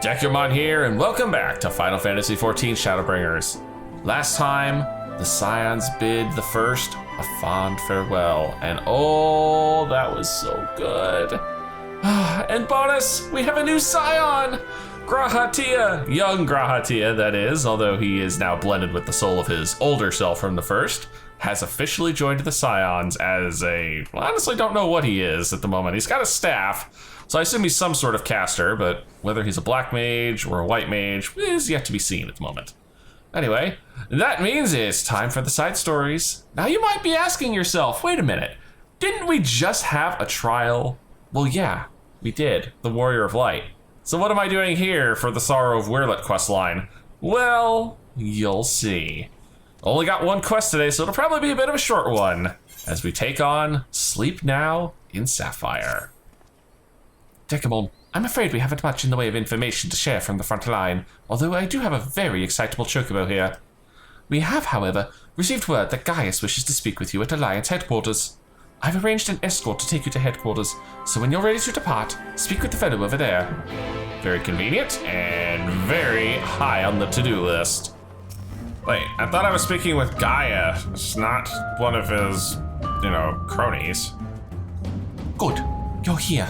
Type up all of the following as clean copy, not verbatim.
Dekumon here, and welcome back to Final Fantasy XIV Shadowbringers. Last time, the Scions bid the first a fond farewell, and oh, that was so good. And bonus, we have a new Scion! Grahatia, young Grahatia that is, although he is now blended with the soul of his older self from the first, has officially joined the Scions as I honestly don't know what he is at the moment. He's got a staff, so I assume he's some sort of caster, but whether he's a black mage or a white mage is yet to be seen at the moment. Anyway, that means it's time for the side stories. Now you might be asking yourself, wait a minute, didn't we just have a trial? Well, yeah, we did, the Warrior of Light. So what am I doing here for the Sorrow of WERLYT questline? Well, you'll see. Only got one quest today, so it'll probably be a bit of a short one, as we take on Sleep Now in Sapphire. Dekumon, I'm afraid we haven't much in the way of information to share from the front line, although I do have a very excitable chocobo here. We have, however, received word that Gaius wishes to speak with you at Alliance headquarters. I've arranged an escort to take you to headquarters, so when you're ready to depart, speak with the fellow over there. Very convenient, and very high on the to-do list. Wait, I thought I was speaking with Gaia. It's not one of his, cronies. Good, you're here.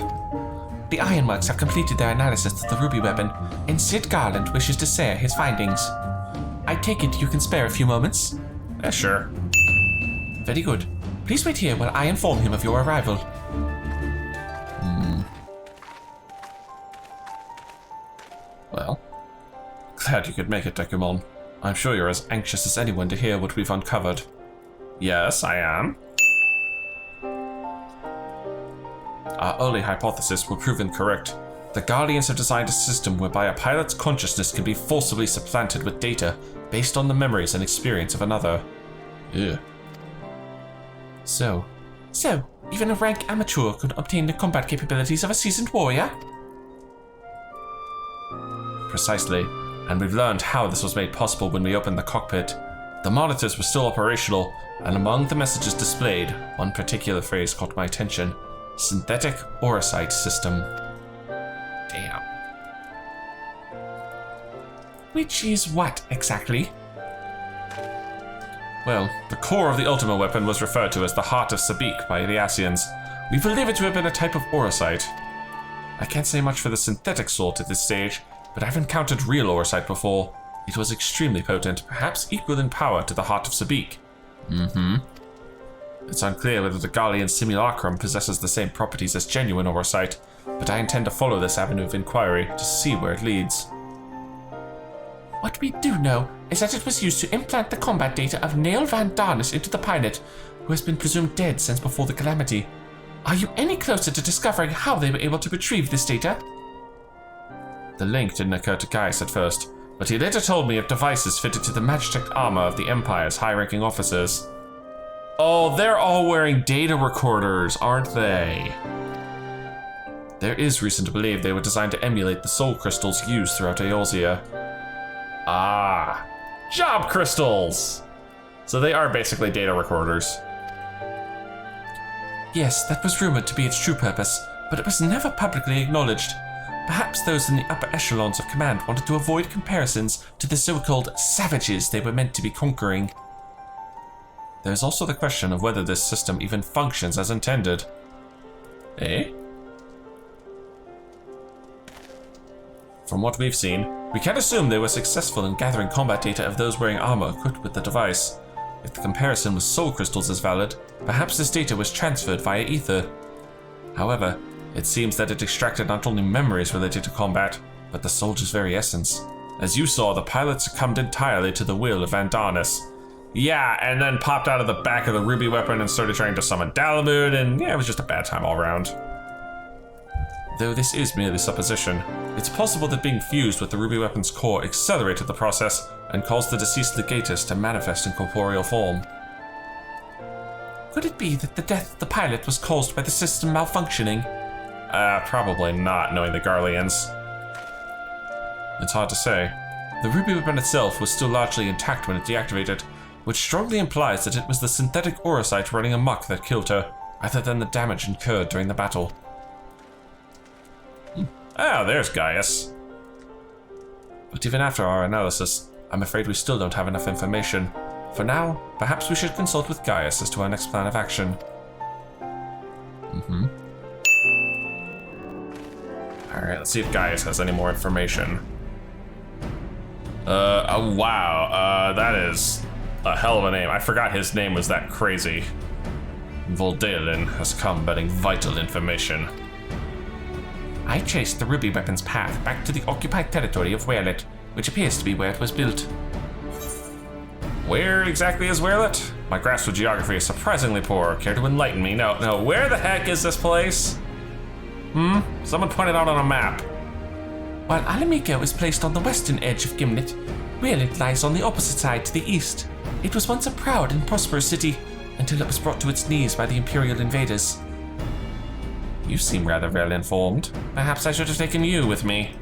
The Ironworks have completed their analysis of the Ruby Weapon, and Sid Garland wishes to share his findings. I take it you can spare a few moments? Yeah, sure. Very good. Please wait here while I inform him of your arrival. Well, glad you could make it, Dekumon. I'm sure you're as anxious as anyone to hear what we've uncovered. Yes, I am. Our early hypothesis were proven correct. The Guardians have designed a system whereby a pilot's consciousness can be forcibly supplanted with data based on the memories and experience of another. Ew. So, even a rank amateur could obtain the combat capabilities of a seasoned warrior? Precisely, and we've learned how this was made possible when we opened the cockpit. The monitors were still operational, and among the messages displayed, one particular phrase caught my attention. Synthetic Oversoul system. Damn. Which is what, exactly? Well, the core of the Ultima weapon was referred to as the Heart of Sabik by the Asians. We believe it to have been a type of Oversoul. I can't say much for the synthetic sort at this stage, but I've encountered real Oversoul before. It was extremely potent, perhaps equal in power to the Heart of Sabik. It's unclear whether the Gallian simulacrum possesses the same properties as genuine Oversoul, but I intend to follow this avenue of inquiry to see where it leads. What we do know is that it was used to implant the combat data of Neil Van Darnus into the pilot, who has been presumed dead since before the calamity. Are you any closer to discovering how they were able to retrieve this data? The link didn't occur to Gaius at first, but he later told me of devices fitted to the magitech armor of the Empire's high-ranking officers. Oh, they're all wearing data recorders, aren't they? There is reason to believe they were designed to emulate the soul crystals used throughout Eorzea. Ah, job crystals! So they are basically data recorders. Yes, that was rumored to be its true purpose, but it was never publicly acknowledged. Perhaps those in the upper echelons of command wanted to avoid comparisons to the so-called savages they were meant to be conquering. There's also the question of whether this system even functions as intended. Eh? From what we've seen, we can assume they were successful in gathering combat data of those wearing armor equipped with the device. If the comparison with soul crystals is valid, perhaps this data was transferred via ether. However, it seems that it extracted not only memories related to combat, but the soldier's very essence. As you saw, the pilot succumbed entirely to the will of Van Darnus. Yeah, and then popped out of the back of the Ruby weapon and started trying to summon Dalamud, and yeah, it was just a bad time all around. Though this is merely supposition, it's possible that being fused with the Ruby weapon's core accelerated the process and caused the deceased legatus to manifest in corporeal form. Could it be that the death of the pilot was caused by the system malfunctioning? Probably not, knowing the Garlians. It's hard to say. The Ruby weapon itself was still largely intact when it deactivated, which strongly implies that it was the synthetic Oversoul running amok that killed her, rather than the damage incurred during the battle. Ah, there's Gaius. But even after our analysis, I'm afraid we still don't have enough information. For now, perhaps we should consult with Gaius as to our next plan of action. Alright, let's see if Gaius has any more information. Oh wow, that is a hell of a name. I forgot his name was that crazy. Voldaelin has come bearing vital information. I traced the ruby weapon's path back to the occupied territory of WERLYT, which appears to be where it was built. Where exactly is WERLYT? My grasp of geography is surprisingly poor. Care to enlighten me? No, where the heck is this place? Someone point it out on a map. While Alamiko is placed on the western edge of Gimlet, WERLYT lies on the opposite side to the east. It was once a proud and prosperous city, until it was brought to its knees by the Imperial invaders. You seem rather well informed. Perhaps I should have taken you with me.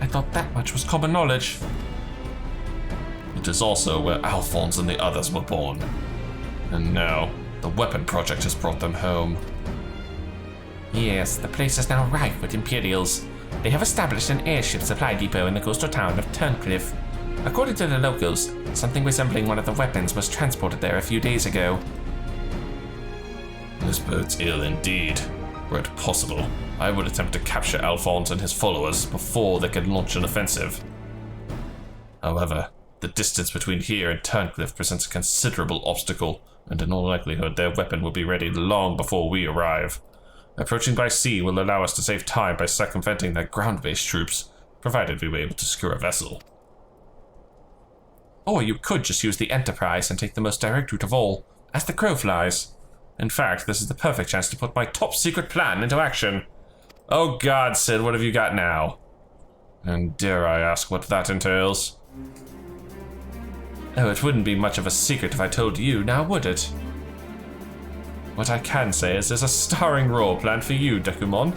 I thought that much was common knowledge. It is also where Alphonse and the others were born. And now, the weapon project has brought them home. Yes, the place is now rife with Imperials. They have established an airship supply depot in the coastal town of Turncliffe. According to the locals, something resembling one of the weapons was transported there a few days ago. This bodes ill indeed. Were it possible, I would attempt to capture Alphonse and his followers before they could launch an offensive. However, the distance between here and Turncliffe presents a considerable obstacle, and in all likelihood their weapon will be ready long before we arrive. Approaching by sea will allow us to save time by circumventing their ground-based troops, provided we were able to secure a vessel. Or you could just use the Enterprise and take the most direct route of all, as the crow flies. In fact, this is the perfect chance to put my top-secret plan into action. Oh God, Sid, what have you got now? And dare I ask what that entails? Oh, it wouldn't be much of a secret if I told you, now would it? What I can say is there's a starring role planned for you, Dekumon.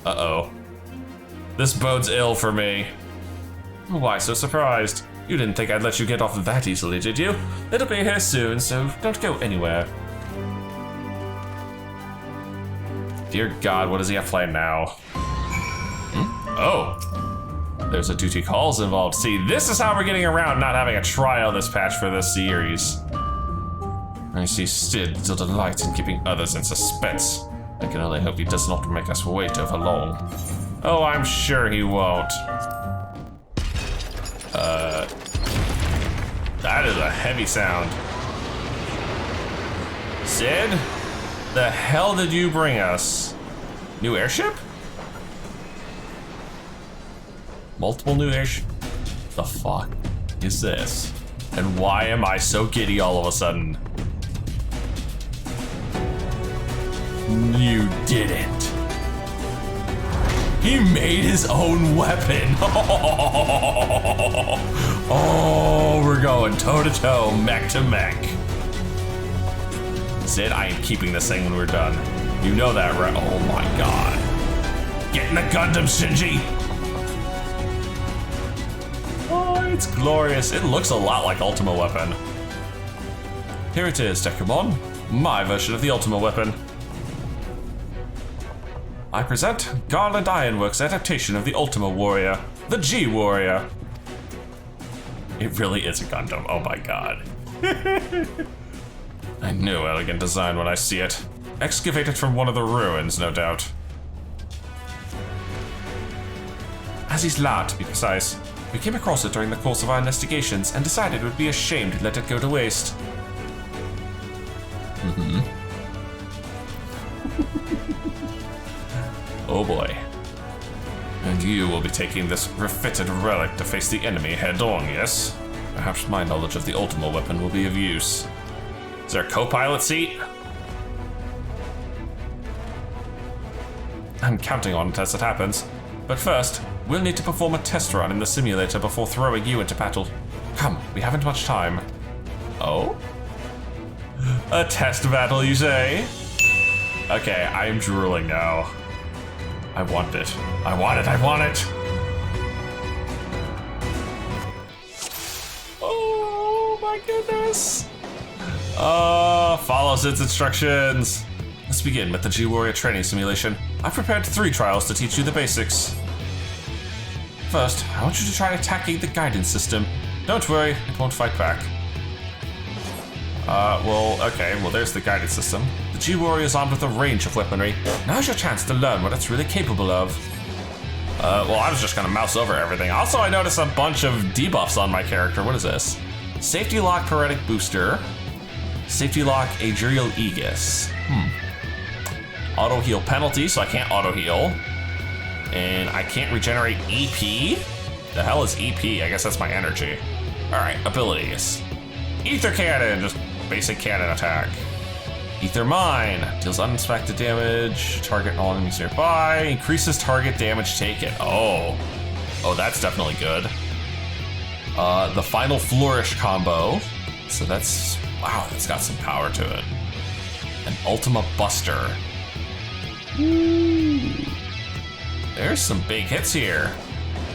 Uh-oh. This bodes ill for me. Why so surprised? You didn't think I'd let you get off that easily, did you? It'll be here soon, so don't go anywhere. Dear God, what does he have planned now? Oh. There's a duty calls involved. See, this is how we're getting around not having a trial this patch for this series. I see Sid still delights in keeping others in suspense. I can only hope he does not make us wait over long. Oh, I'm sure he won't. That is a heavy sound. Sid? The hell did you bring us? New airship? Multiple new airship? The fuck is this? And why am I so giddy all of a sudden? You didn't. He made his own weapon. Oh, we're going toe to toe, mech to mech. Sid, I am keeping this thing when we're done. You know that, right? Oh my God. Get in the Gundam, Shinji. Oh, it's glorious. It looks a lot like Ultima Weapon. Here it is, Dekumon. My version of the Ultima Weapon. I present Garland Ironworks' adaptation of the Ultima Warrior, the GWarrior. It really is a Gundam, oh my God. I knew elegant design when I see it. Excavated from one of the ruins, no doubt. Azizla, to be precise. We came across it during the course of our investigations and decided it would be a shame to let it go to waste. Oh boy. And you will be taking this refitted relic to face the enemy head-on, yes? Perhaps my knowledge of the Ultima Weapon will be of use. Is there a co-pilot seat? I'm counting on it as it happens. But first, we'll need to perform a test run in the simulator before throwing you into battle. Come, we haven't much time. Oh? A test battle, you say? Okay, I'm drooling now. I want it. I want it. I want it. Oh my goodness. Follows its instructions. This Let's begin with the GWarrior Training simulation. I've prepared 3 trials to teach you the basics. First, I want you to try attacking the guidance system. Don't worry, it won't fight back. Well, there's the guidance system. The GWarrior is armed with a range of weaponry. Now's your chance to learn what it's really capable of. I was just gonna mouse over everything. Also, I noticed a bunch of debuffs on my character. What is this? Safety Lock Paretic Booster. Safety Lock Adriel Aegis. Auto heal penalty, so I can't auto heal. And I can't regenerate EP? The hell is EP? I guess that's my energy. Alright, abilities. Ether Cannon, just basic cannon attack. Ether Mine, deals unexpected damage, target all enemies nearby, increases target damage taken. Oh, that's definitely good. The Final Flourish combo. So that's, wow, that's got some power to it. An Ultima Buster. There's some big hits here.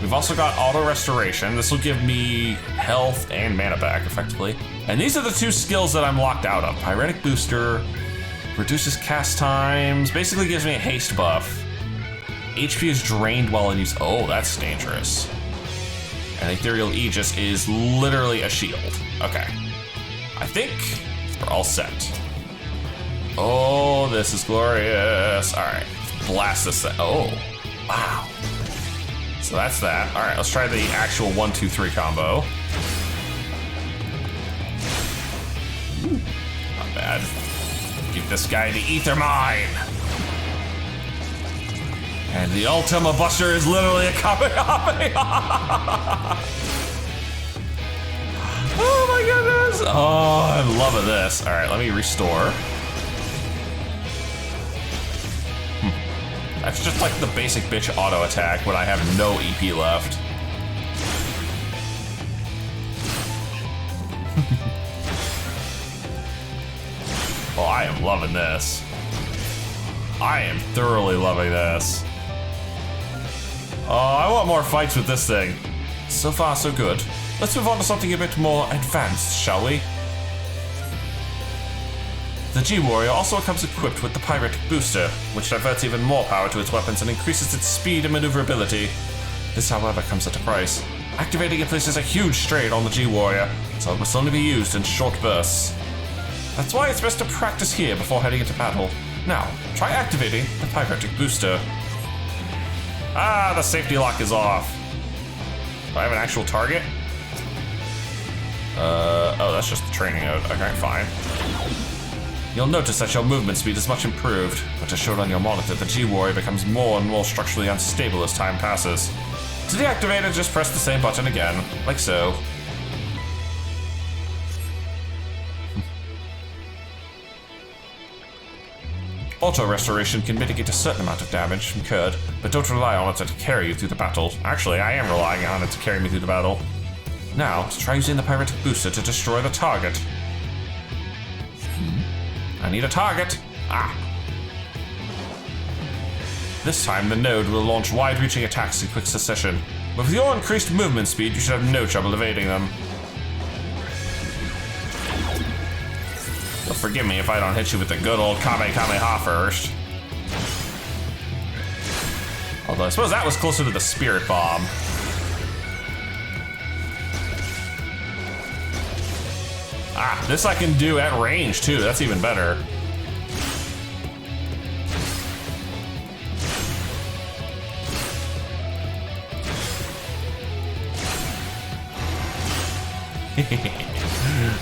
We've also got Auto Restoration. This will give me health and mana back, effectively. And these are the 2 skills that I'm locked out of. Pyretic Booster, reduces cast times, basically gives me a haste buff. HP is drained while in use. Oh, that's dangerous. And Ethereal Aegis is literally a shield. Okay. I think we're all set. Oh, this is glorious. All right, blast this thing. Oh, wow. So that's that. All right, let's try the actual 1, 2, 3 combo. Not bad. Give this guy the Ether Mine. And the Ultima Buster is literally a Kamehameha. Oh my goodness. Oh, I'm loving this. All right, let me restore. That's just like the basic bitch auto attack when I have no EP left. Oh, I am loving this. I am thoroughly loving this. Oh, I want more fights with this thing. So far, so good. Let's move on to something a bit more advanced, shall we? The GWarrior also comes equipped with the Pyretic Booster, which diverts even more power to its weapons and increases its speed and maneuverability. This, however, comes at a price. Activating it places a huge strain on the GWarrior, so it must only be used in short bursts. That's why it's best to practice here before heading into battle. Now, try activating the Pyretic Booster. Ah, the safety lock is off. Do I have an actual target? Oh, that's just the training node. Okay, fine. You'll notice that your movement speed is much improved, but as shown on your monitor, the GWarrior becomes more and more structurally unstable as time passes. To deactivate it, just press the same button again, like so. Auto Restoration can mitigate a certain amount of damage incurred, but don't rely on it to carry you through the battle. Actually, I am relying on it to carry me through the battle. Now, try using the Pyretic Booster to destroy the target. I need a target. Ah. This time, the node will launch wide-reaching attacks in quick succession. With your increased movement speed, you should have no trouble evading them. So forgive me if I don't hit you with the good old Kamehameha first. Although I suppose that was closer to the Spirit Bomb. Ah, this I can do at range too, that's even better.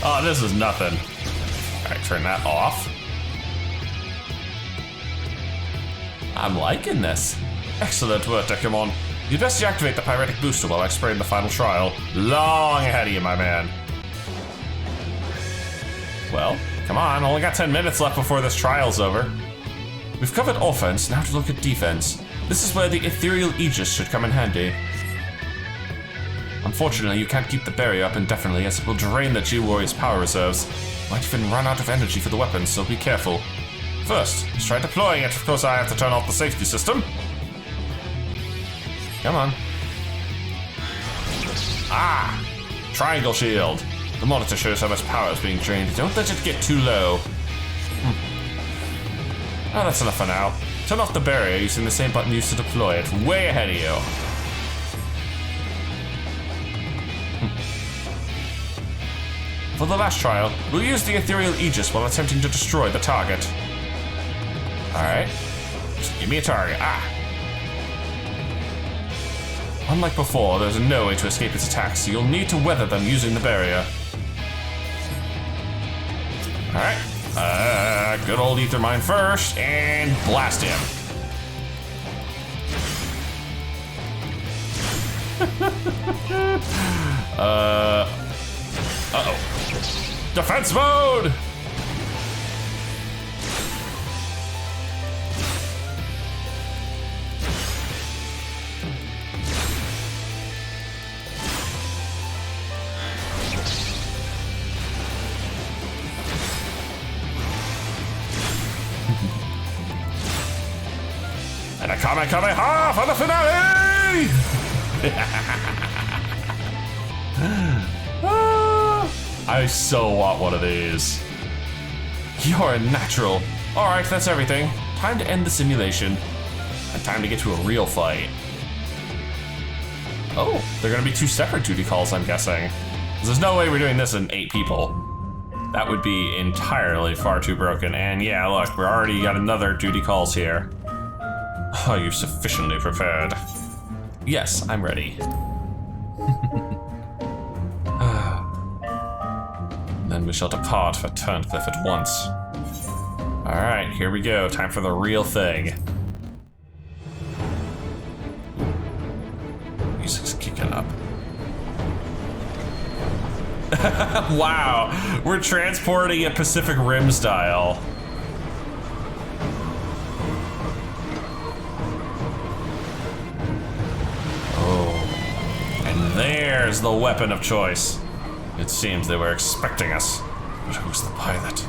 Oh, this is nothing. All right, turn that off. I'm liking this. Excellent work, Dekumon. You'd best deactivate the Pyretic Booster while I spray in the final trial. Long ahead of you, my man. Well, come on, only got 10 minutes left before this trial's over. We've covered offense, now to look at defense. This is where the Ethereal Aegis should come in handy. Unfortunately, you can't keep the barrier up indefinitely as it will drain the GWarrior's power reserves. Might even run out of energy for the weapons, so be careful. First, let's try deploying it. Of course, I have to turn off the safety system. Come on. Ah! Triangle shield. The monitor shows how much power is being drained. Don't let it get too low. Oh, that's enough for now. Turn off the barrier using the same button used to deploy it. Way ahead of you. For the last trial, we'll use the ethereal aegis while attempting to destroy the target. Alright. Just give me a target. Unlike before, there's no way to escape its attacks, so you'll need to weather them using the barrier. Alright. Good old ether mine first, and blast him. Uh-oh. Defense mode! And a Kamehameha for the finale! I so want one of these. You're a natural. Alright, that's everything. Time to end the simulation. And time to get to a real fight. Oh, they're gonna be 2 separate duty calls, I'm guessing. 'Cause there's no way we're doing this in 8 people. That would be entirely far too broken. And yeah, look, we're already got another duty calls here. Are you sufficiently prepared? Yes, I'm ready. Then we shall depart for Turncliffe at once. Alright, here we go. Time for the real thing. Music's kicking up. Wow, we're transporting it Pacific Rim style. There's the weapon of choice. It seems they were expecting us. But who's the pilot?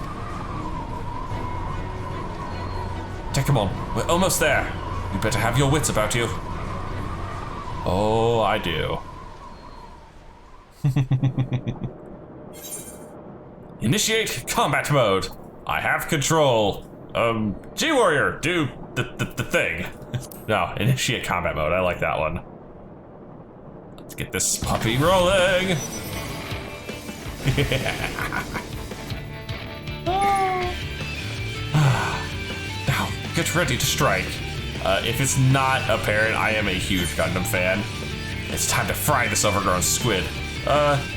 Dekumon, we're almost there. You better have your wits about you. Oh, I do. Initiate combat mode. I have control. GWarrior, do the thing. No, initiate combat mode. I like that one. Let's get this puppy rolling. Now, get ready to strike. If it's not apparent, I am a huge Gundam fan. It's time to fry this overgrown squid.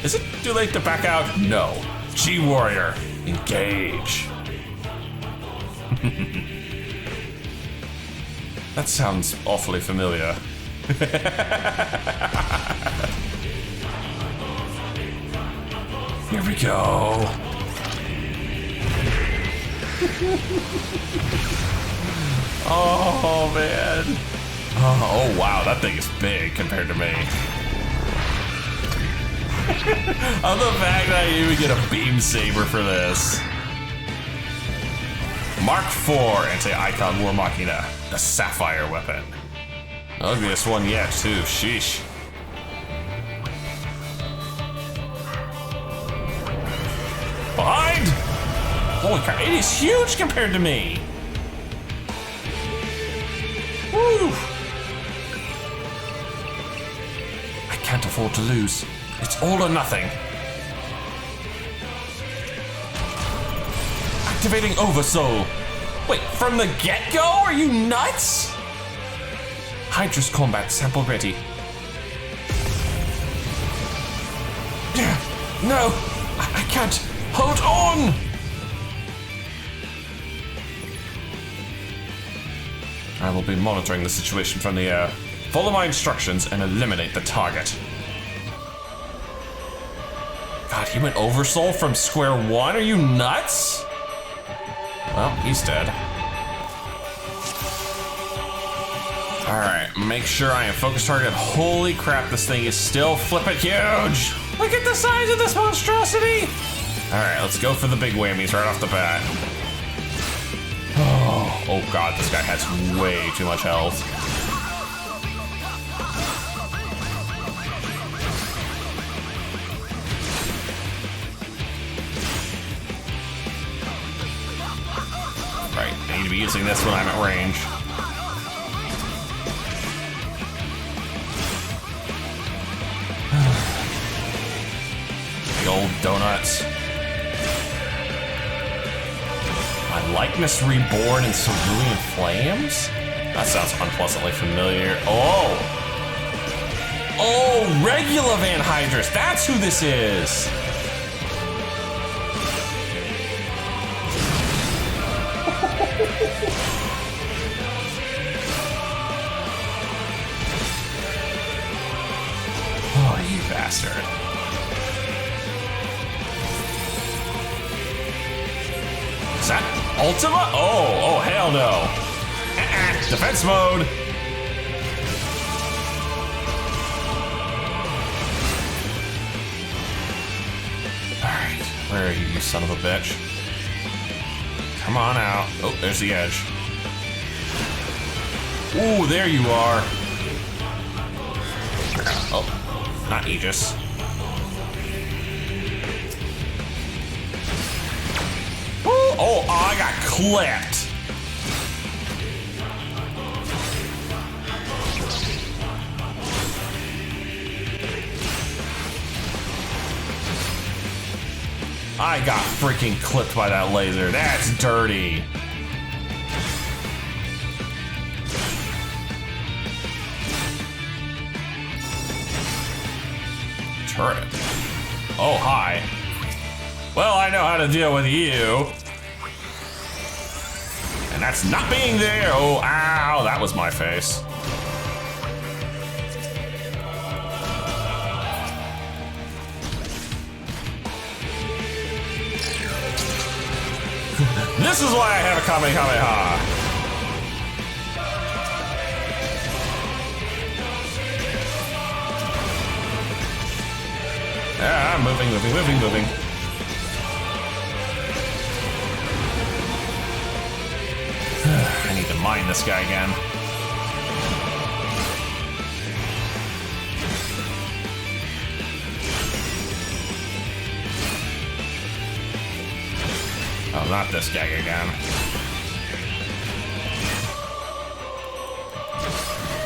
Is it too late to back out? No. GWarrior, engage. That sounds awfully familiar. Here we go. Oh man. Oh wow, that thing is big compared to me. On the fact that I even get a beam saber for this. Mark IV Anti-Icon War Machina, the Sapphire Weapon. Ugliest one yet, too. Sheesh. Behind! Holy crap, it is huge compared to me! Woo! I can't afford to lose. It's all or nothing. Activating Oversoul. Wait, from the get-go? Are you nuts? Hydra's combat sample ready. No, I can't. Hold on! I will be monitoring the situation from the air. Follow my instructions and eliminate the target. God, he went Oversoul from square one? Are you nuts? Well, he's dead. Alright, make sure I am focus target. Holy crap, this thing is still flippin' huge! Look at the size of this monstrosity! Alright, let's go for the big whammies right off the bat. Oh god, this guy has way too much health. Right, I need to be using this when I'm at range. The old donuts. My likeness reborn in cerulean flames? That sounds unpleasantly familiar. Oh! Oh, Regula Van Hydrus, that's who this is! Oh, you bastard. Is that Ultima? Oh, hell no. Defense mode. Alright, where are you, you son of a bitch? Come on out. Oh, there's the edge. Ooh, there you are. Oh, not Aegis. Ooh, oh, I got clipped. I got freaking clipped by that laser. That's dirty. Turret. Oh, hi. Well, I know how to deal with you. And that's not being there. Oh, ow, that was my face. This is why I have a Kamehameha. Yeah, I'm moving. I need to mine this guy again. Oh, not this guy again.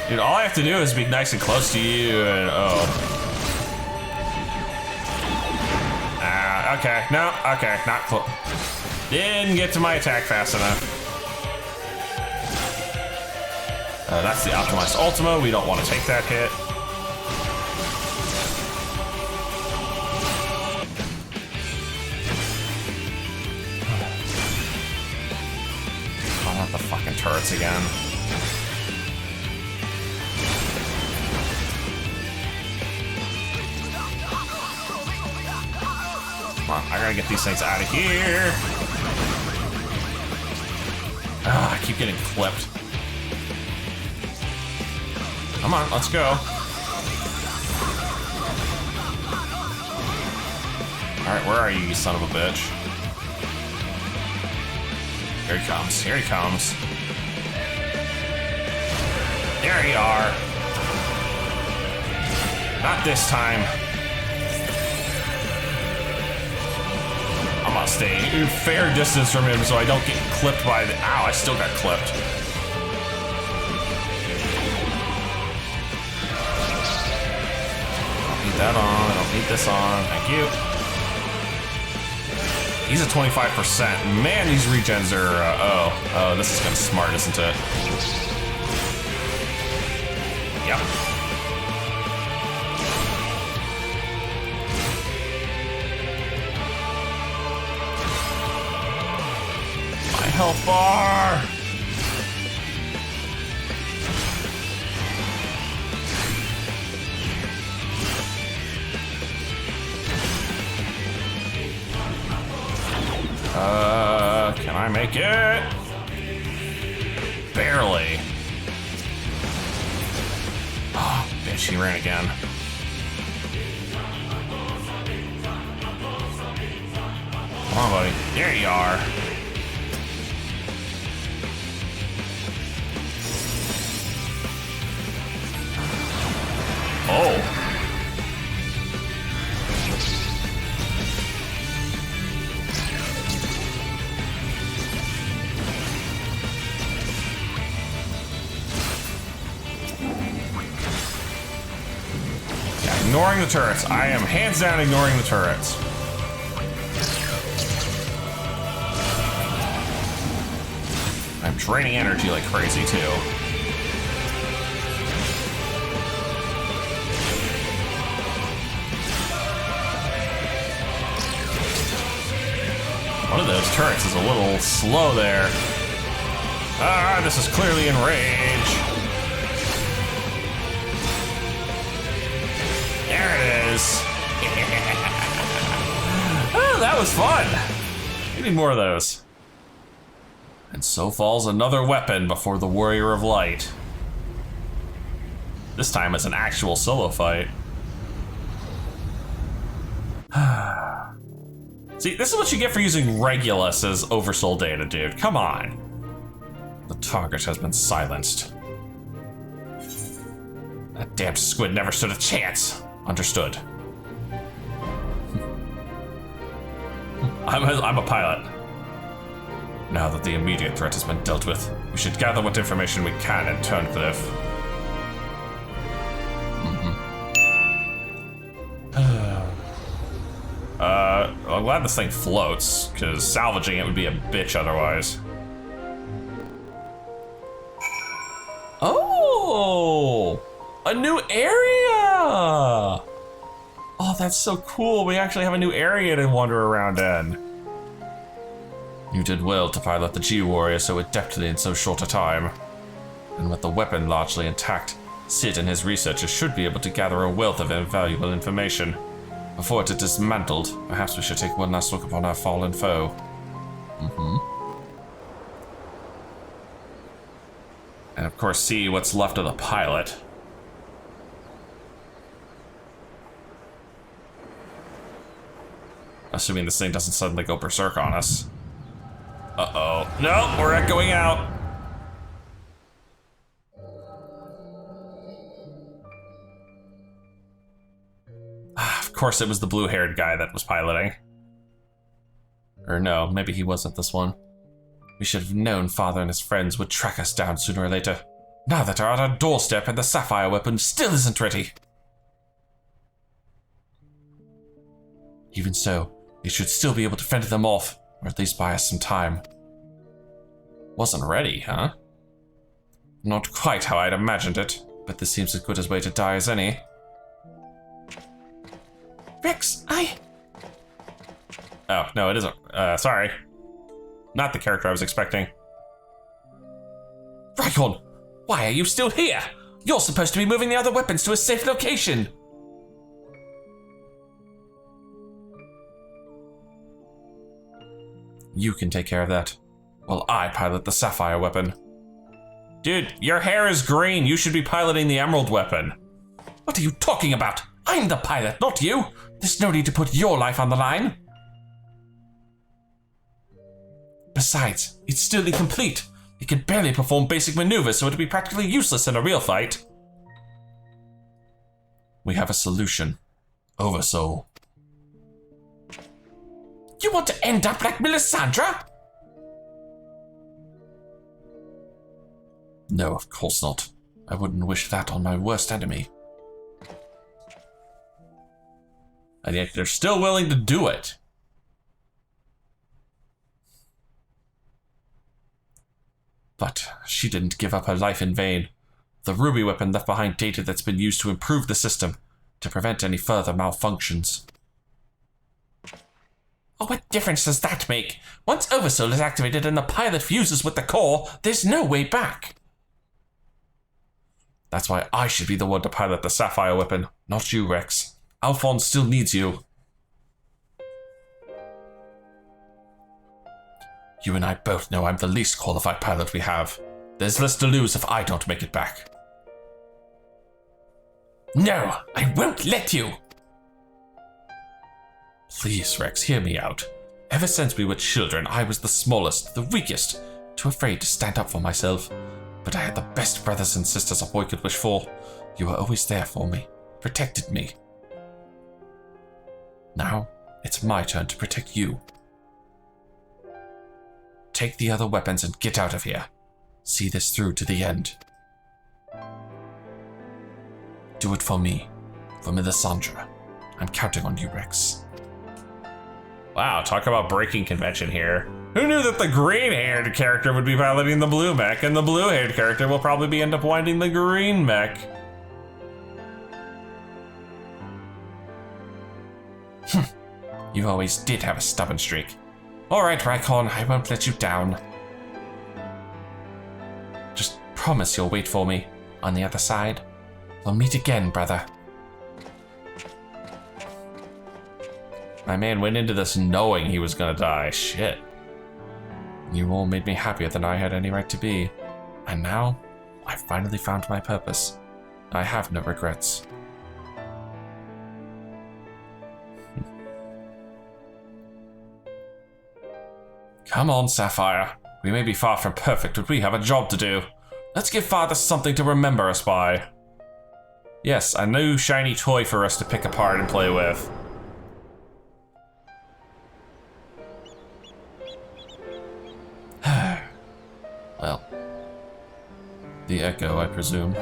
Dude, all I have to do is be nice and close to you and okay. No, okay, not close. Didn't get to my attack fast enough. That's the optimized Ultima. We don't want to take that hit. Oh, not the fucking turrets again. Come on, I gotta get these things out of here. Ah, I keep getting clipped. Come on, let's go. Alright, where are you, you son of a bitch? Here he comes, here he comes. There you are. Not this time. I'm gonna stay a fair distance from him so I don't get clipped by the... Ow, I still got clipped. That on, I don't need this on, thank you. He's at 25%. Man, these regens are, oh, this is kind of smart, isn't it? Yep. My health bar! Can I make it? Barely. Oh, bitch, he ran again. Come on, buddy. There you are. Oh. ignoring the turrets. I am hands down ignoring the turrets. I'm draining energy like crazy too. One of those turrets is a little slow there. Ah, this is clearly in rage. There it is. Oh, that was fun. We need more of those. And so falls another weapon before the Warrior of Light. This time it's an actual solo fight. See, this is what you get for using Regulus as Oversoul data, dude. Come on. The target has been silenced. That damned squid never stood a chance. Understood. I'm a pilot. Now that the immediate threat has been dealt with, we should gather what information we can in Turncliffe. I'm glad this thing floats, because salvaging it would be a bitch otherwise. Oh! A new area! Oh, that's so cool. We actually have a new area to wander around in. You did well to pilot the GWarrior so adeptly in so short a time. And with the weapon largely intact, Sid and his researchers should be able to gather a wealth of invaluable information. Before it is dismantled, perhaps we should take one last look upon our fallen foe. And of course see what's left of the pilot. Assuming this thing doesn't suddenly go berserk on us. Uh-oh. No, we're not going out. Of course it was the blue-haired guy that was piloting. Or no, maybe he wasn't this one. We should have known Father and his friends would track us down sooner or later. Now that we're at our doorstep and the Sapphire Weapon still isn't ready. Even so, we should still be able to fend them off, or at least buy us some time. Wasn't ready, huh? Not quite how I'd imagined it, but this seems as good a way to die as any. Rex, Oh, no, it isn't. Sorry. Not the character I was expecting. Rykon, why are you still here? You're supposed to be moving the other weapons to a safe location. You can take care of that, while I pilot the Sapphire Weapon. Dude, your hair is green. You should be piloting the Emerald Weapon. What are you talking about? I'm the pilot, not you. There's no need to put your life on the line. Besides, it's still incomplete. It can barely perform basic maneuvers, so it'd be practically useless in a real fight. We have a solution. Oversoul. You want to end up like Melisandre? No, of course not. I wouldn't wish that on my worst enemy. And yet they're still willing to do it. But she didn't give up her life in vain. The ruby weapon left behind data that's been used to improve the system, to prevent any further malfunctions. Oh, what difference does that make? Once Oversoul is activated and the pilot fuses with the core, there's no way back. That's why I should be the one to pilot the Sapphire Weapon, not you, Rex. Alphonse still needs you. You and I both know I'm the least qualified pilot we have. There's less to lose if I don't make it back. No, I won't let you! Please, Rex, hear me out. Ever since we were children, I was the smallest, the weakest, too afraid to stand up for myself. But I had the best brothers and sisters a boy could wish for. You were always there for me, protected me. Now, it's my turn to protect you. Take the other weapons and get out of here. See this through to the end. Do it for me. for Melisandre. I'm counting on you, Rex. Wow, talk about breaking convention here. Who knew that the green-haired character would be piloting the blue mech, and the blue-haired character will probably end up winding the green mech? You always did have a stubborn streak. Alright, Raikon, I won't let you down. Just promise you'll wait for me on the other side. We'll meet again, brother. My man went into this knowing he was gonna die. Shit. You all made me happier than I had any right to be. And now, I've finally found my purpose. I have no regrets. Come on, Sapphire. We may be far from perfect, but we have a job to do. Let's give Father something to remember us by. Yes, a new shiny toy for us to pick apart and play with. Well, the Echo, I presume.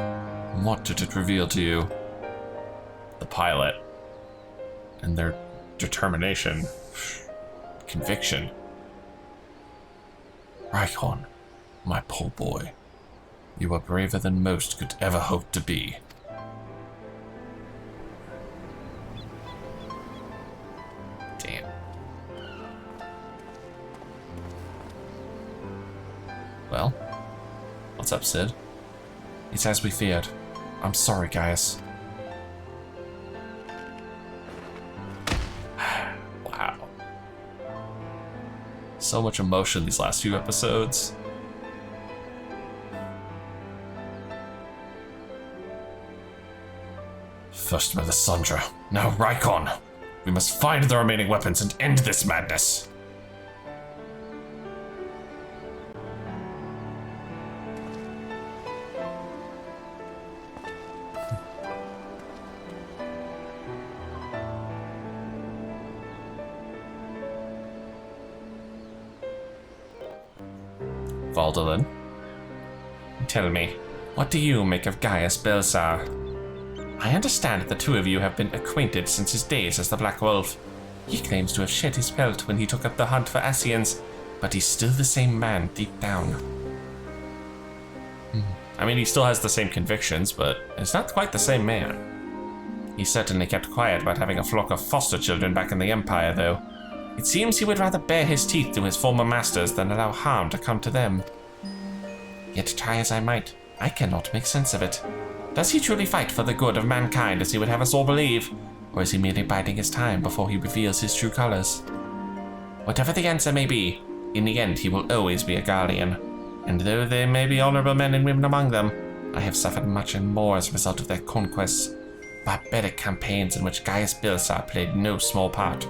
What did it reveal to you? The pilot. And their Determination. conviction. Raikon, my poor boy, you are braver than most could ever hope to be. Damn. Well, what's up, Sid? It's as we feared. I'm sorry, Gaius. Wow. So much emotion these last few episodes. First Melisandre, now Raikon. We must find the remaining weapons and end this madness. Valdolin, tell me, what do you make of Garrus Bilsar? I understand the two of you have been acquainted since his days as the Black Wolf. He claims to have shed his pelt when he took up the hunt for Ascians, but he's still the same man deep down. I mean, he still has the same convictions, but it's not quite the same man. He certainly kept quiet about having a flock of foster children back in the Empire, though. It seems he would rather bare his teeth to his former masters than allow harm to come to them. Yet try as I might, I cannot make sense of it. Does he truly fight for the good of mankind as he would have us all believe? Or is he merely biding his time before he reveals his true colors? Whatever the answer may be, in the end he will always be a guardian. And though there may be honorable men and women among them, I have suffered much and more as a result of their conquests. Barbaric campaigns in which Garrus Bilsar played no small part.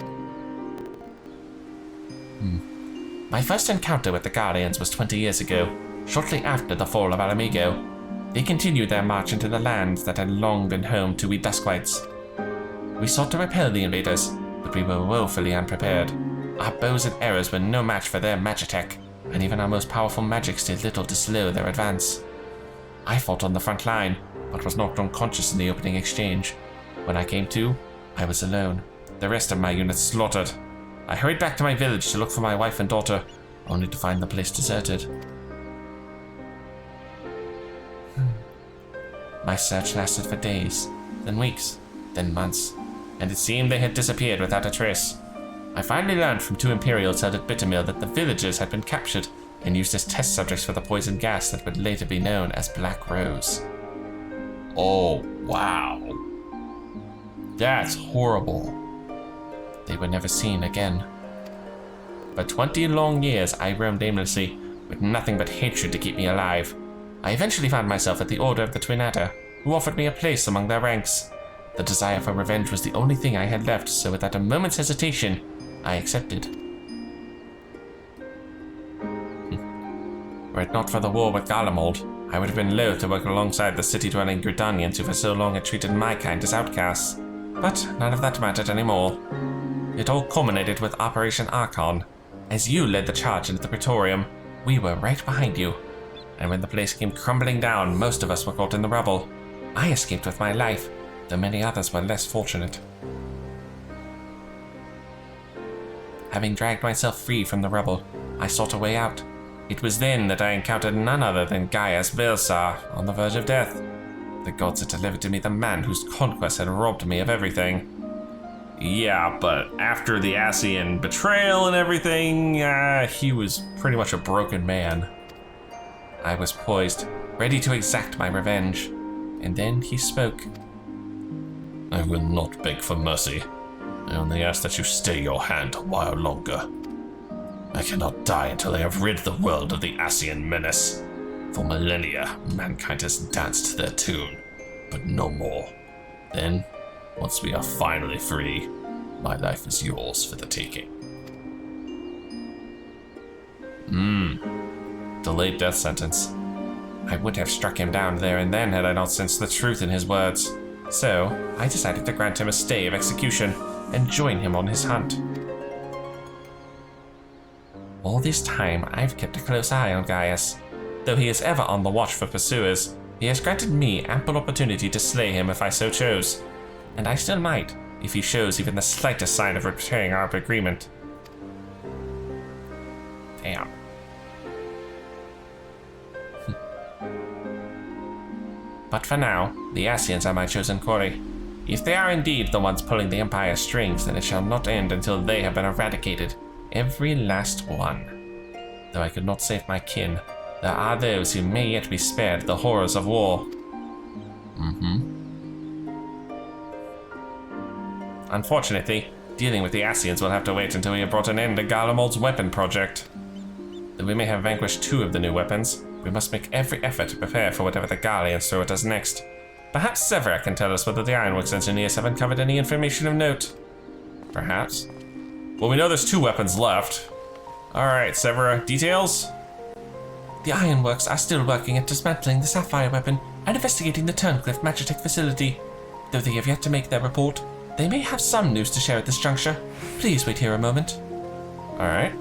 My first encounter with the Guardians was 20 years ago, shortly after the fall of Alamigo. They continued their march into the lands that had long been home to we Duskwights. We sought to repel the invaders, but we were woefully unprepared. Our bows and arrows were no match for their magitech, and even our most powerful magics did little to slow their advance. I fought on the front line, but was knocked unconscious in the opening exchange. When I came to, I was alone, the rest of my unit slaughtered. I hurried back to my village to look for my wife and daughter, only to find the place deserted. My search lasted for days, then weeks, then months, and it seemed they had disappeared without a trace. I finally learned from two Imperials held at Bittermill that the villagers had been captured and used as test subjects for the poison gas that would later be known as Black Rose. Oh, wow. That's horrible. They were never seen again. For 20 long years, I roamed aimlessly, with nothing but hatred to keep me alive. I eventually found myself at the Order of the Twin Adder, who offered me a place among their ranks. The desire for revenge was the only thing I had left, so without a moment's hesitation, I accepted. Were it not for the war with Garlemald, I would have been loath to work alongside the city-dwelling Gridanians who for so long had treated my kind as outcasts. But none of that mattered anymore. It all culminated with Operation Archon. As you led the charge into the Praetorium, we were right behind you. And when the place came crumbling down, most of us were caught in the rubble. I escaped with my life, though many others were less fortunate. Having dragged myself free from the rubble, I sought a way out. It was then that I encountered none other than Garrus Bilsar on the verge of death. The gods had delivered to me the man whose conquest had robbed me of everything. Yeah, but after the Ascian betrayal and everything, he was pretty much a broken man. I was poised, ready to exact my revenge, and then he spoke. I will not beg for mercy. I only ask that you stay your hand a while longer. I cannot die until I have rid the world of the Ascian menace. For millennia, mankind has danced to their tune, but no more. Then, once we are finally free, my life is yours for the taking. Delayed death sentence. I would have struck him down there and then had I not sensed the truth in his words. So, I decided to grant him a stay of execution and join him on his hunt. All this time, I've kept a close eye on Garrus. Though he is ever on the watch for pursuers, he has granted me ample opportunity to slay him if I so chose. And I still might, if he shows even the slightest sign of betraying our agreement. Damn. But for now, the Ascians are my chosen quarry. If they are indeed the ones pulling the Empire's strings, then it shall not end until they have been eradicated. Every last one. Though I could not save my kin, there are those who may yet be spared the horrors of war. Unfortunately, dealing with the Ascians will have to wait until we have brought an end to Garlemald's weapon project. Though we may have vanquished 2 of the new weapons, we must make every effort to prepare for whatever the Garleans throw at us next. Perhaps Severa can tell us whether the Ironworks engineers have uncovered any information of note. Perhaps. Well, we know there's 2 weapons left. Alright, Severa, details? The Ironworks are still working at dismantling the Sapphire Weapon and investigating the Turncliff Magitech facility. Though they have yet to make their report, they may have some news to share at this juncture. Please wait here a moment. Alright.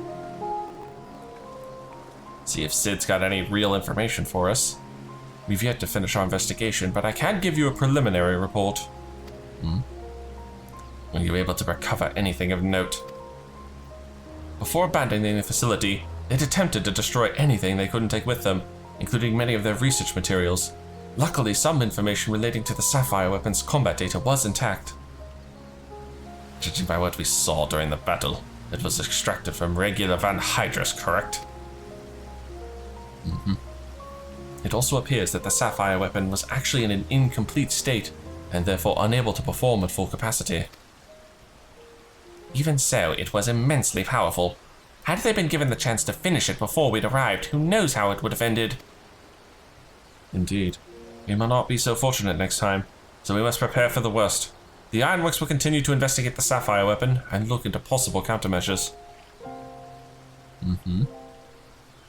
See if Sid's got any real information for us. We've yet to finish our investigation, but I can give you a preliminary report. Were you able to recover anything of note? Before abandoning the facility, they'd attempted to destroy anything they couldn't take with them, including many of their research materials. Luckily, some information relating to the Sapphire Weapon's combat data was intact. Judging by what we saw during the battle, it was extracted from regular Van Hydrus, correct? It also appears that the Sapphire Weapon was actually in an incomplete state, and therefore unable to perform at full capacity. Even so, it was immensely powerful. Had they been given the chance to finish it before we'd arrived, who knows how it would have ended? Indeed. We may not be so fortunate next time, so we must prepare for the worst. The Ironworks will continue to investigate the Sapphire Weapon and look into possible countermeasures.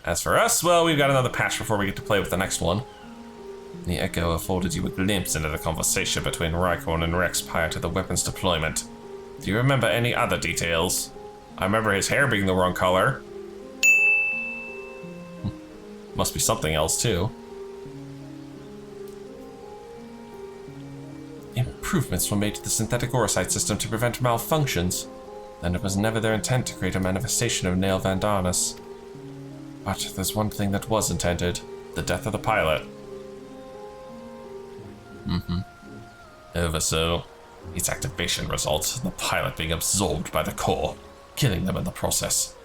As for us, well, we've got another patch before we get to play with the next one. The Echo afforded you a glimpse into the conversation between Rykon and Rex prior to the weapon's deployment. Do you remember any other details? I remember his hair being the wrong color. Must be something else, too. Improvements were made to the synthetic Orosite system to prevent malfunctions, and it was never their intent to create a manifestation of Nail Van Darnus. But there's one thing that was intended: the death of the pilot. Oversoul. Its activation results in the pilot being absorbed by the core, killing them in the process.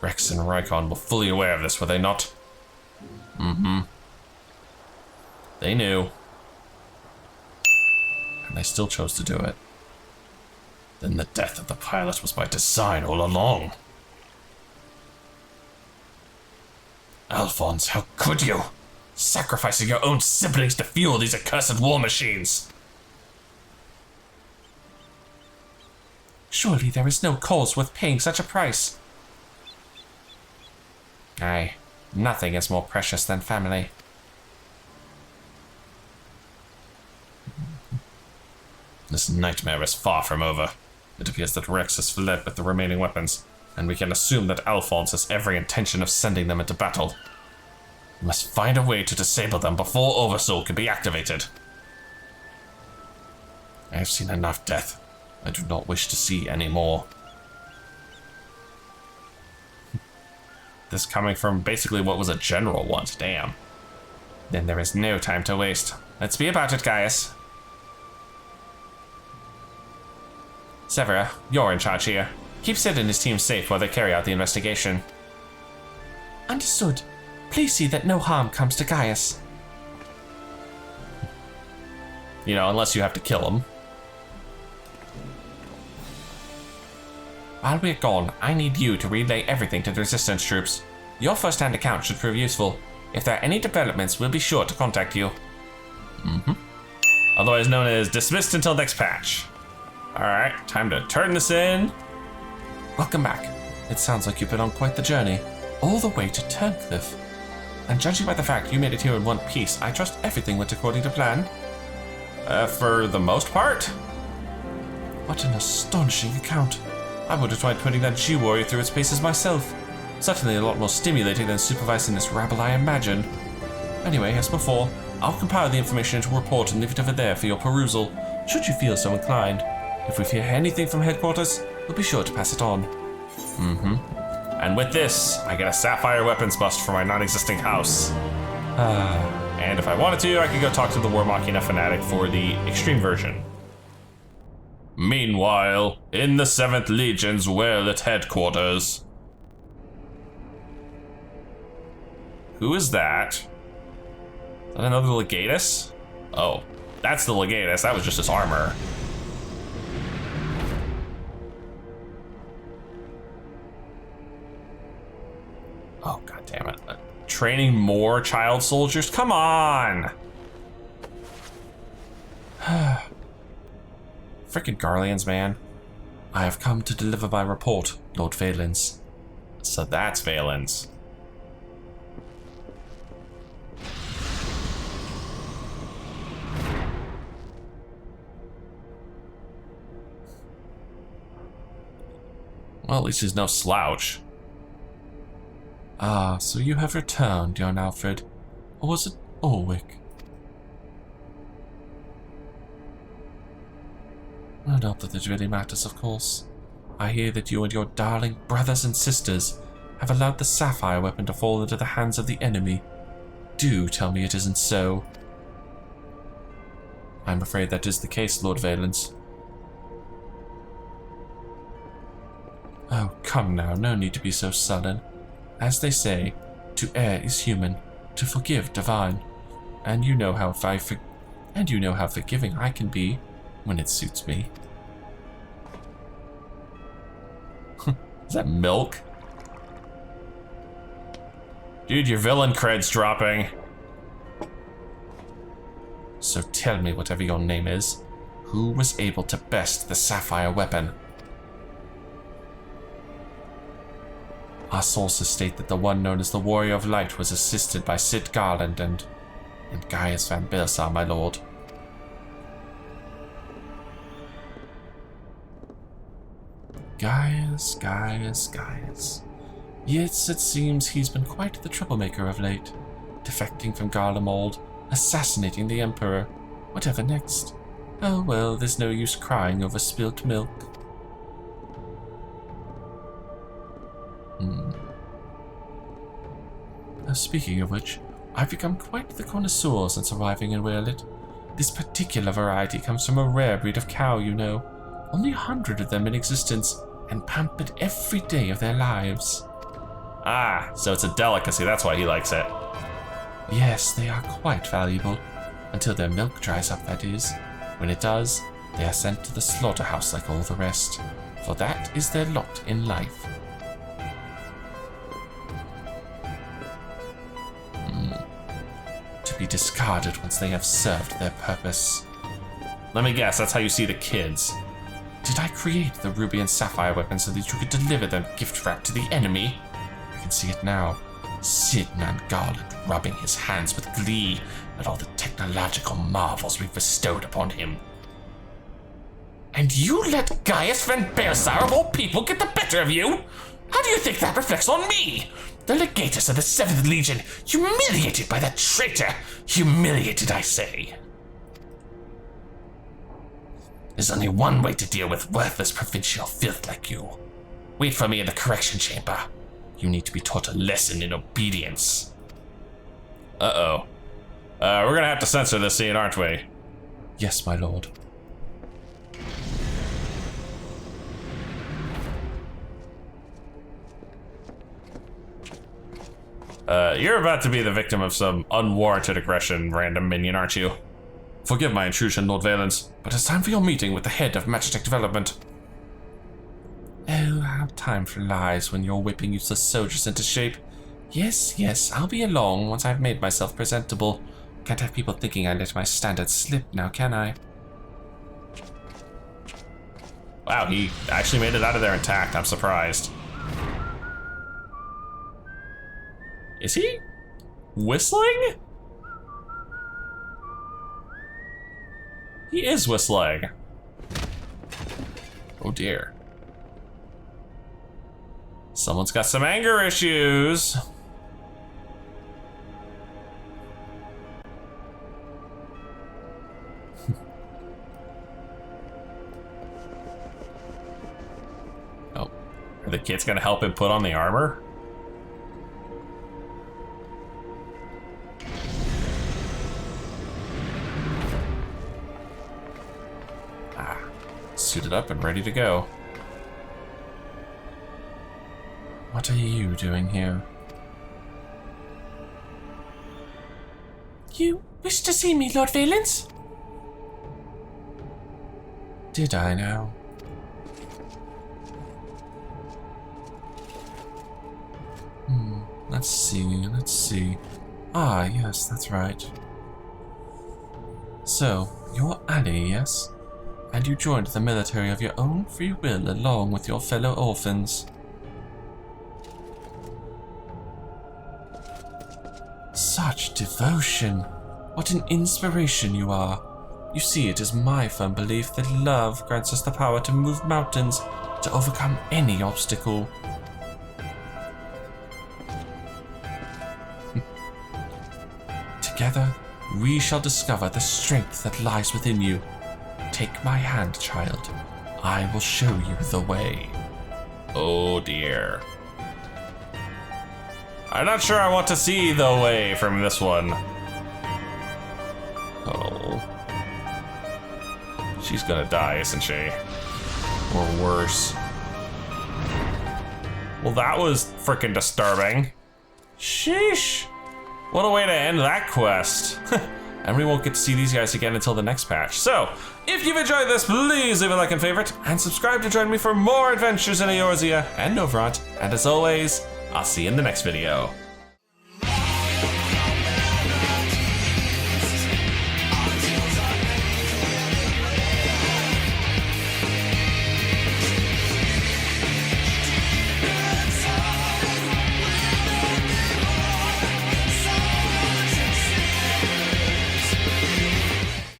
Rex and Rykon were fully aware of this, were they not? They knew. And they still chose to do it. Then the death of the pilot was by design all along. Alphonse, how could you? Sacrificing your own siblings to fuel these accursed war machines! Surely there is no cause worth paying such a price. Aye, nothing is more precious than family. This nightmare is far from over. It appears that Rex has fled with the remaining weapons, and we can assume that Alphonse has every intention of sending them into battle. We must find a way to disable them before Oversoul can be activated. I have seen enough death. I do not wish to see any more. This coming from basically what was a general once, damn. Then there is no time to waste. Let's be about it, Gaius. Severa, you're in charge here. Keep Sid and his team safe while they carry out the investigation. Understood. Please see that no harm comes to Gaius. You know, unless you have to kill him. While we're gone, I need you to relay everything to the resistance troops. Your first-hand account should prove useful. If there are any developments, we'll be sure to contact you. Otherwise known as dismissed until next patch. Alright, time to turn this in. Welcome back. It sounds like you've been on quite the journey. All the way to Turncliffe. And judging by the fact you made it here in one piece, I trust everything went according to plan. For the most part. What an astonishing account. I would have tried putting that GWarrior through its paces myself. Certainly a lot more stimulating than supervising this rabble, I imagine. Anyway, as before, I'll compile the information into a report and leave it over there for your perusal, should you feel so inclined. If we hear anything from headquarters, we'll be sure to pass it on. And with this, I get a Sapphire Weapons bust for my non-existing house. And if I wanted to, I could go talk to the War Machina fanatic for the extreme version. Meanwhile, in the 7th Legion's WERLYT headquarters. Who is that? Is that another Legatus? Oh, that's the Legatus. That was just his armor. Oh, god damn it. Training more child soldiers? Come on! Frickin' Garleans, man. I have come to deliver my report, Lord Valence. So that's Valence. Well, at least he's no slouch. Ah, so you have returned, young Alfred. Or was it Ulwick? Well, not that it really matters, of course. I hear that you and your darling brothers and sisters have allowed the Sapphire Weapon to fall into the hands of the enemy. Do tell me it isn't so. I'm afraid that is the case, Lord Valence. Oh, come now, no need to be so sullen. As they say, to err is human, to forgive divine. And you know how forgiving I can be when it suits me. Is that milk? Dude, your villain cred's dropping. So tell me, whatever your name is, who was able to best the Sapphire Weapon? Our sources state that the one known as the Warrior of Light was assisted by Sid Garland and Garrus Bilsar, my lord. Gaius. Yes, it seems he's been quite the troublemaker of late. Defecting from Garlemald, assassinating the Emperor. Whatever next? Oh well, there's no use crying over spilt milk. Speaking of which, I've become quite the connoisseur since arriving in WERLYT. This particular variety comes from a rare breed of cow, you know. Only 100 of them in existence, and pampered every day of their lives. Ah, so it's a delicacy, that's why he likes it. Yes, they are quite valuable. Until their milk dries up, that is. When it does, they are sent to the slaughterhouse like all the rest. For that is their lot in life. To be discarded once they have served their purpose. Let me guess, that's how you see the kids. Did I create the ruby and sapphire weapon so that you could deliver them gift wrap to the enemy? I can see it now. Sid and Garland rubbing his hands with glee at all the technological marvels we've bestowed upon him. And you let Garrus Bilsar of all people get the better of you? How do you think that reflects on me? The legatus of the 7th Legion, humiliated by that traitor. Humiliated, I say. There's only one way to deal with worthless provincial filth like you. Wait for me in the correction chamber. You need to be taught a lesson in obedience. Uh-oh. We're gonna have to censor this scene, aren't we? Yes, my lord. You're about to be the victim of some unwarranted aggression, random minion, aren't you? Forgive my intrusion, Lord Valence, but it's time for your meeting with the head of Magitech Development. Oh, how time flies when you're whipping useless soldiers into shape. Yes, I'll be along once I've made myself presentable. Can't have people thinking I let my standards slip now, can I? Wow, he actually made it out of there intact. I'm surprised. Is he whistling? He is whistling. Oh dear. Someone's got some anger issues. Oh, are the kids gonna help him put on the armor? Suited up and ready to go. What are you doing here? You wish to see me, Lord Valence? Did I now? Let's see. Ah, yes, that's right. So, you're Ali, yes? And you joined the military of your own free will along with your fellow orphans. Such devotion! What an inspiration you are! You see, it is my firm belief that love grants us the power to move mountains, to overcome any obstacle. Together, we shall discover the strength that lies within you. Take my hand, child. I will show you the way. Oh dear. I'm not sure I want to see the way from this one. Oh. She's gonna die, isn't she? Or worse. Well, that was freaking disturbing. Sheesh. What a way to end that quest. And we won't get to see these guys again until the next patch. So, if you've enjoyed this, please leave a like and favorite, and subscribe to join me for more adventures in Eorzea and Novrant. And as always, I'll see you in the next video.